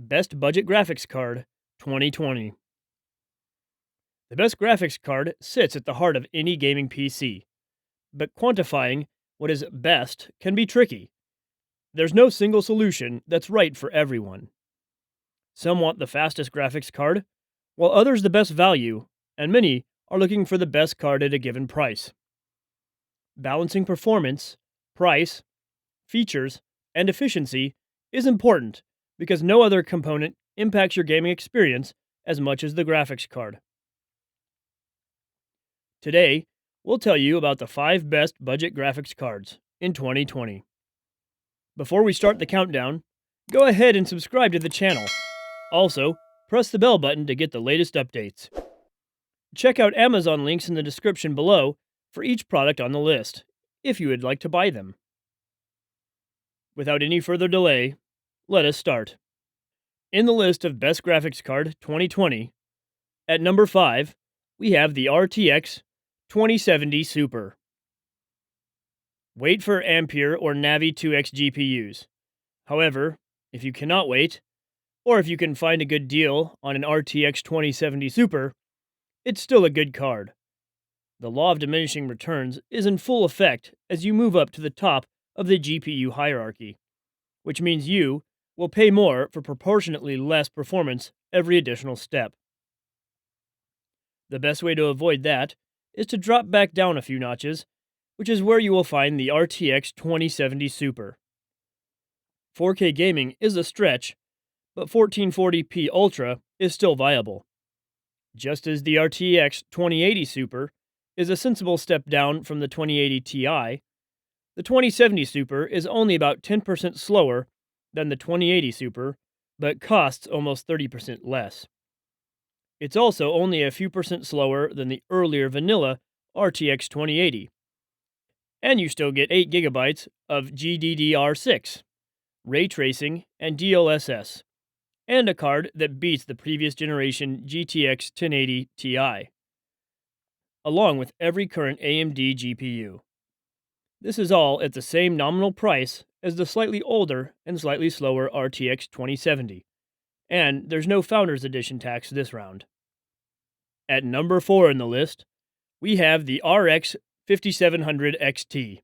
Best Budget Graphics Card 2020. The best graphics card sits at the heart of any gaming PC, but quantifying what is best can be tricky. There's no single solution that's right for everyone. Some want the fastest graphics card, while others the best value, and many are looking for the best card at a given price. Balancing performance, price, features, and efficiency is important because no other component impacts your gaming experience as much as the graphics card. Today, we'll tell you about the 5 best budget graphics cards in 2020. Before we start the countdown, go ahead and subscribe to the channel. Also, press the bell button to get the latest updates. Check out Amazon links in the description below for each product on the list, if you would like to buy them. Without any further delay, let us start. In the list of Best Graphics Card 2020, at number 5, we have the RTX 2070 Super. Wait for Ampere or Navi 2X GPUs. However, if you cannot wait, or if you can find a good deal on an RTX 2070 Super, it's still a good card. The law of diminishing returns is in full effect as you move up to the top of the GPU hierarchy, which means you will pay more for proportionately less performance every additional step. The best way to avoid that is to drop back down a few notches, which is where you will find the RTX 2070 Super. 4K gaming is a stretch, but 1440p Ultra is still viable. Just as the RTX 2080 Super is a sensible step down from the 2080 Ti, the 2070 Super is only about 10% slower than the 2080 Super, but costs almost 30% less. It's also only a few percent slower than the earlier vanilla RTX 2080. And you still get 8GB of GDDR6, ray tracing, and DLSS, and a card that beats the previous generation GTX 1080 Ti, along with every current AMD GPU. This is all at the same nominal price as the slightly older and slightly slower RTX 2070, and there's no Founders Edition tax this round. At number 4 in the list, we have the RX 5700 XT.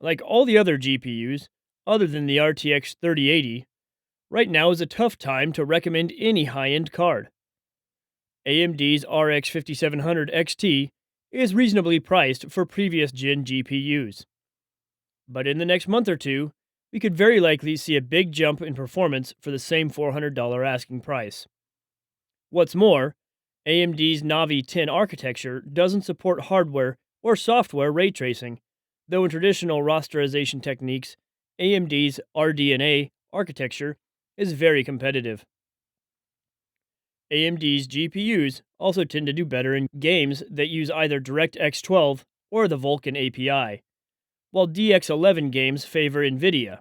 Like all the other GPUs, other than the RTX 3080, right now is a tough time to recommend any high-end card. AMD's RX 5700 XT is reasonably priced for previous gen GPUs. But in the next month or two, we could very likely see a big jump in performance for the same $400 asking price. What's more, AMD's Navi 10 architecture doesn't support hardware or software ray tracing, though in traditional rasterization techniques, AMD's RDNA architecture is very competitive. AMD's GPUs also tend to do better in games that use either DirectX 12 or the Vulkan API, while DX11 games favor Nvidia.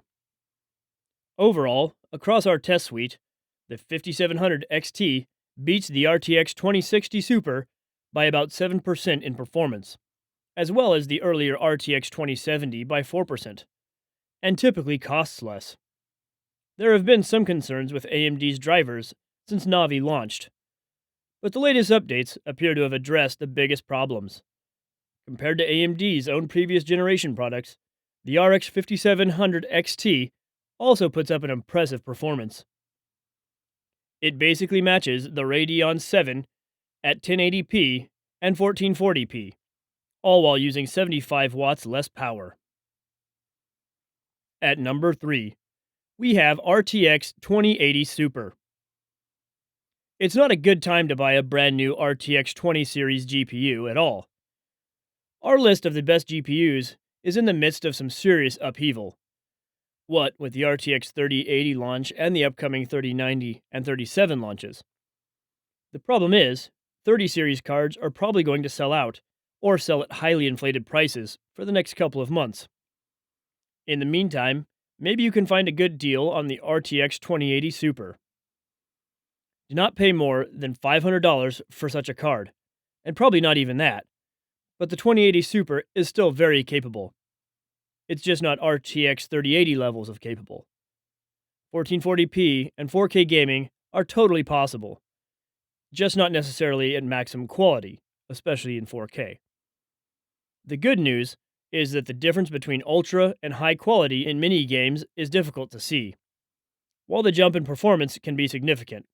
Overall, across our test suite, the 5700 XT beats the RTX 2060 Super by about 7% in performance, as well as the earlier RTX 2070 by 4%, and typically costs less. There have been some concerns with AMD's drivers since Navi launched, but the latest updates appear to have addressed the biggest problems. Compared to AMD's own previous generation products, the RX 5700 XT also puts up an impressive performance. It basically matches the Radeon 7 at 1080p and 1440p, all while using 75 watts less power. At number 3, we have RTX 2080 Super. It's not a good time to buy a brand new RTX 20 series GPU at all. Our list of the best GPUs is in the midst of some serious upheaval. What with the RTX 3080 launch and the upcoming 3090 and 3070 launches. The problem is, 30 series cards are probably going to sell out, or sell at highly inflated prices, for the next couple of months. In the meantime, maybe you can find a good deal on the RTX 2080 Super. Do not pay more than $500 for such a card, and probably not even that, but the 2080 Super is still very capable. It's just not RTX 3080 levels of capable. 1440p, and 4K gaming are totally possible, just not necessarily at maximum quality, especially in 4K. The good news is that the difference between ultra and high quality in mini games is difficult to see, while the jump in performance can be significant.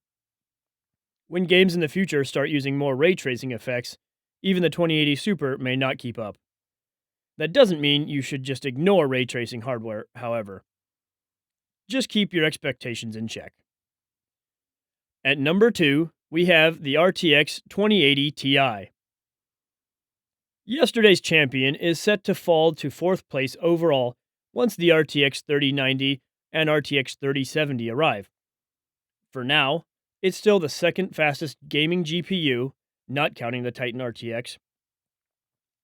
When games in the future start using more ray tracing effects, even the 2080 Super may not keep up. That doesn't mean you should just ignore ray tracing hardware, however. Just keep your expectations in check. At number 2, we have the RTX 2080 Ti. Yesterday's champion is set to fall to 4th place overall once the RTX 3090 and RTX 3070 arrive. For now, it's still the second fastest gaming GPU, not counting the Titan RTX.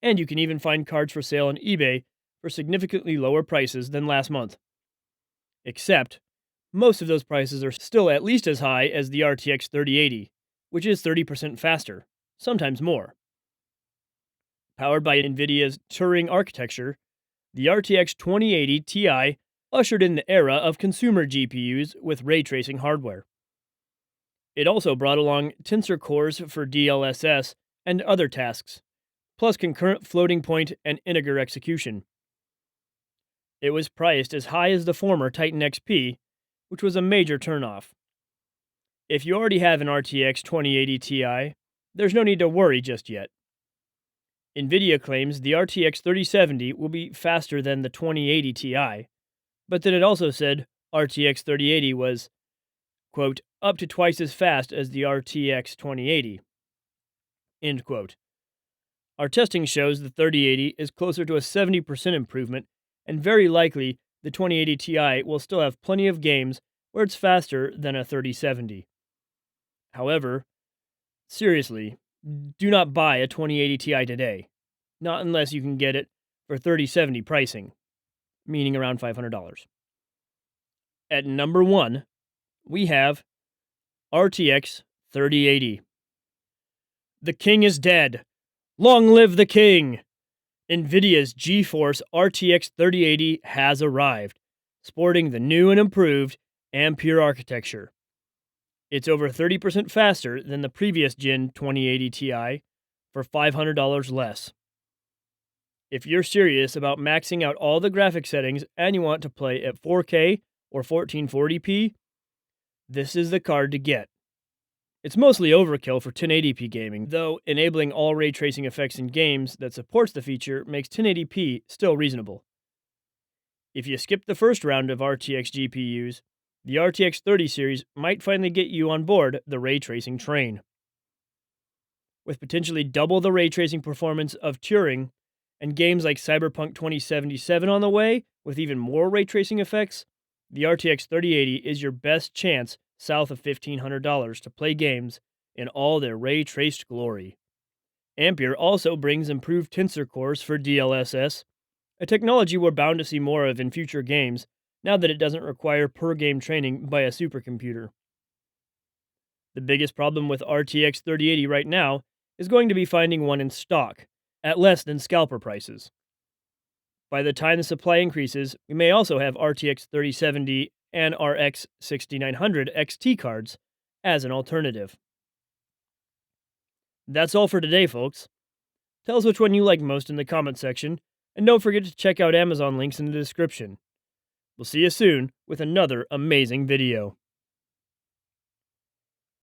And you can even find cards for sale on eBay for significantly lower prices than last month. Except, most of those prices are still at least as high as the RTX 3080, which is 30% faster, sometimes more. Powered by Nvidia's Turing architecture, the RTX 2080 Ti ushered in the era of consumer GPUs with ray tracing hardware. It also brought along tensor cores for DLSS and other tasks, plus concurrent floating point and integer execution. It was priced as high as the former Titan XP, which was a major turnoff. If you already have an RTX 2080 Ti, there's no need to worry just yet. Nvidia claims the RTX 3070 will be faster than the 2080 Ti, but then it also said RTX 3080 was, quote, up to twice as fast as the RTX 2080, end quote. Our testing shows the 3080 is closer to a 70% improvement, and very likely the 2080 Ti will still have plenty of games where it's faster than a 3070. However, seriously, do not buy a 2080 Ti today, not unless you can get it for 3070 pricing, meaning around $500. At number 1, we have RTX 3080. The king is dead. Long live the king! Nvidia's GeForce RTX 3080 has arrived, sporting the new and improved Ampere architecture. It's over 30% faster than the previous gen 2080 Ti for $500 less. If you're serious about maxing out all the graphic settings and you want to play at 4K or 1440p, this is the card to get. It's mostly overkill for 1080p gaming, though enabling all ray tracing effects in games that supports the feature makes 1080p still reasonable. If you skip the first round of RTX GPUs, the RTX 30 series might finally get you on board the ray tracing train. With potentially double the ray tracing performance of Turing, and games like Cyberpunk 2077 on the way, with even more ray tracing effects, the RTX 3080 is your best chance south of $1,500 to play games in all their ray-traced glory. Ampere also brings improved tensor cores for DLSS, a technology we're bound to see more of in future games now that it doesn't require per-game training by a supercomputer. The biggest problem with RTX 3080 right now is going to be finding one in stock, at less than scalper prices. By the time the supply increases, we may also have RTX 3070 and RX 6900 XT cards as an alternative. That's all for today, folks. Tell us which one you like most in the comment section, and don't forget to check out Amazon links in the description. We'll see you soon with another amazing video.